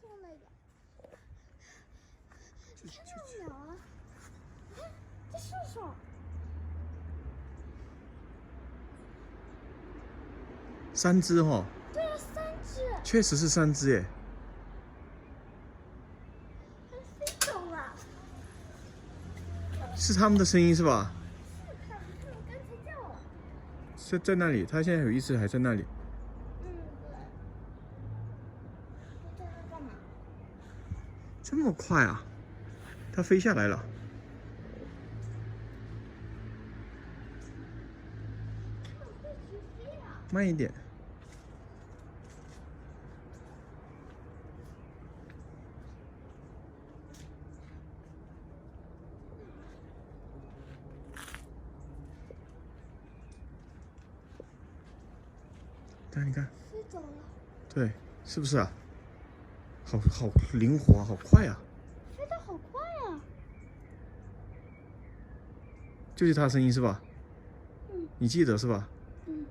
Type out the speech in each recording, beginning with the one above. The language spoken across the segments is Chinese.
送那个。看那个鸟啊！你看这树上。3只哈。对啊，3只。确实是3只耶。它飞走了。是他们的声音是吧？是他们刚才叫了。在那里，它现在有一只还在那里。对。它在那干嘛？这么快啊！它飞下来了。它会直飞啊！慢一点。看，你看。飞走了。对，是不是啊？好灵活啊，好快啊！飞得好快啊！就是它的声音是吧？嗯。你记得是吧？嗯。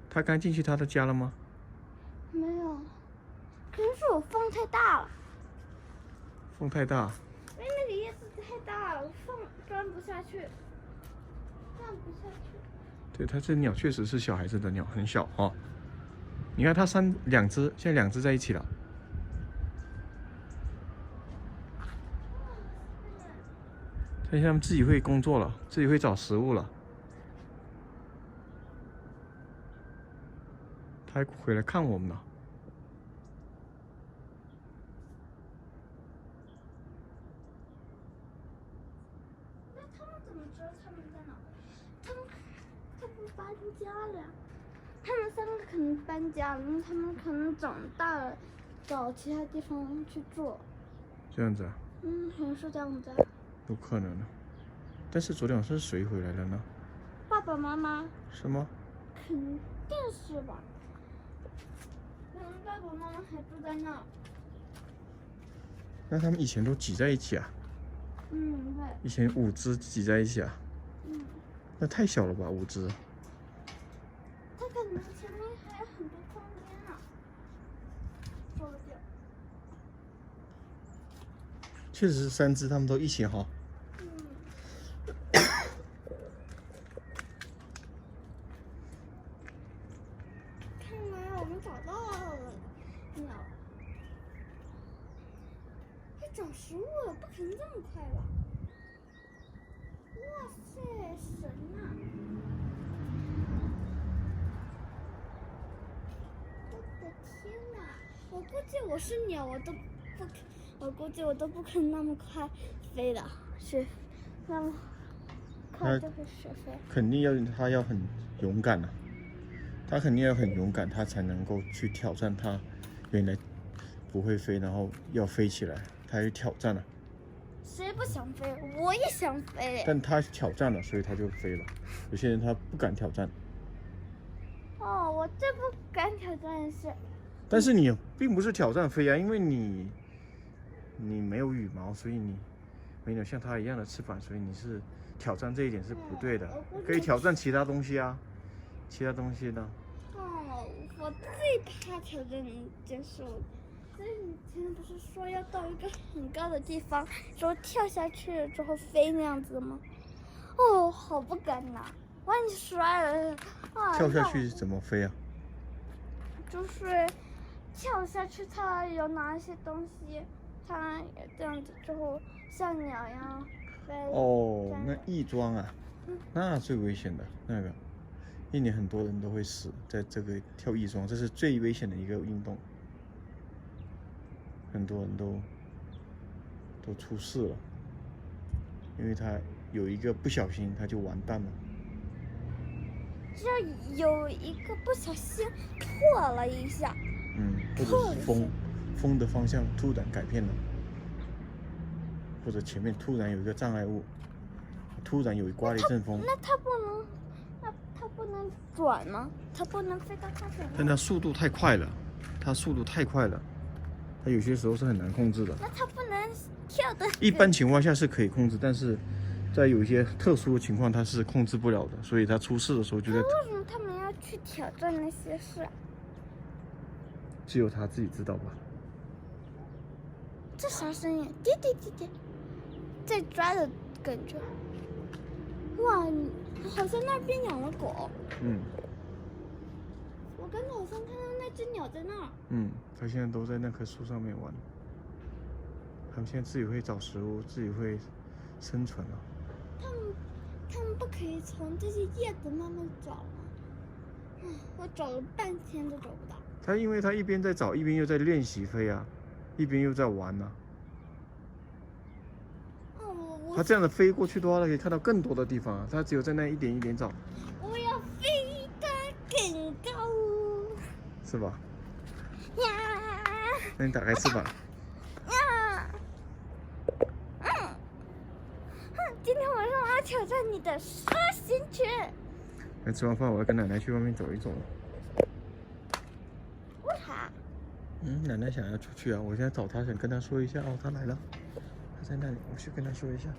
它刚进去他的家了吗？没有，可能是我风太大了。风太大。因为那个叶子太大了，风钻不下去，钻不下去。对，它这鸟确实是小孩子的鸟，很小哦。你看它2只，现在2只在一起了。现在它们自己会工作了，自己会找食物了。它还回来看我们了。那他们怎么知道他们在哪？他们搬家了呀。他们3个可能搬家了，因为他们可能长大了，找其他地方去住。这样子啊？嗯，可能是这样子。有可能的。但是昨天晚上是谁回来了呢？爸爸妈妈。是吗？肯定是吧。可能爸爸妈妈还住在那儿。那他们以前都挤在一起啊？嗯，对。以前5只挤在一起啊？嗯。那太小了吧，5只。它可能前面还有很多空间呢。说不定。确实是3只，他们都一起哈。看来我们找到了鸟。它找食物了，不可能这么快吧？哇塞，神啊！我的天哪！我估计我是鸟，我估计我都不可能那么快飞的，是那么快就会学飞。肯定他要很勇敢啊，他肯定要很勇敢，他才能够去挑战他原来不会飞，然后要飞起来，他去挑战了。谁不想飞？我也想飞。但他挑战了，所以他就飞了。有些人他不敢挑战。哦，我最不敢挑战的是。但是你并不是挑战飞啊，因为你没有羽毛，所以你没有像它一样的翅膀，所以你是挑战这一点是不对的。可以挑战其他东西啊，其他东西呢？哦，我最怕挑战一件事。所以你前面不是说要到一个很高的地方，说跳下去之后飞那样子吗？哦，好不敢呐！万一摔了啊！跳下去怎么飞啊？就是跳下去，它有拿一些东西，它这样子之后像鸟一样飞。哦，那翼装啊，那最危险的那个，一年很多人都会死在这个跳翼装，这是最危险的一个运动，很多人都出事了，因为他有一个不小心他就完蛋了。只要有一个不小心错了一下，或者是风的方向突然改变了，或者前面突然有一个障碍物，突然有刮了一阵风，那它不能转吗？它不能飞到它上面？但它速度太快了，它有些时候是很难控制的。那它不能跳的？一般情况下是可以控制，但是在有一些特殊的情况它是控制不了的，所以它出事的时候就在。为什么他们要去挑战那些事？只有他自己知道吧。这啥声音？滴滴滴滴，在抓的感觉。哇，好像那边养了狗。嗯。我刚才好像看到那只鸟在那儿。嗯，它现在都在那棵树上面玩。它们现在自己会找食物，自己会生存了。他们不可以从这些叶子慢慢找吗？我找了半天都找不到。因为它一边在找，一边又在练习飞啊，一边又在玩呢。它这样的飞过去的话，它可以看到更多的地方啊。它只有在那一点一点找。我要飞得更高，是吧？呀！那你打开翅膀。呀！今天晚上我要挑战你的沙星拳。那吃完饭，我要跟奶奶去外面走一走。为啥？奶奶想要出去啊，我现在找她，想跟她说一下哦，她来了，她在那里，我去跟她说一下。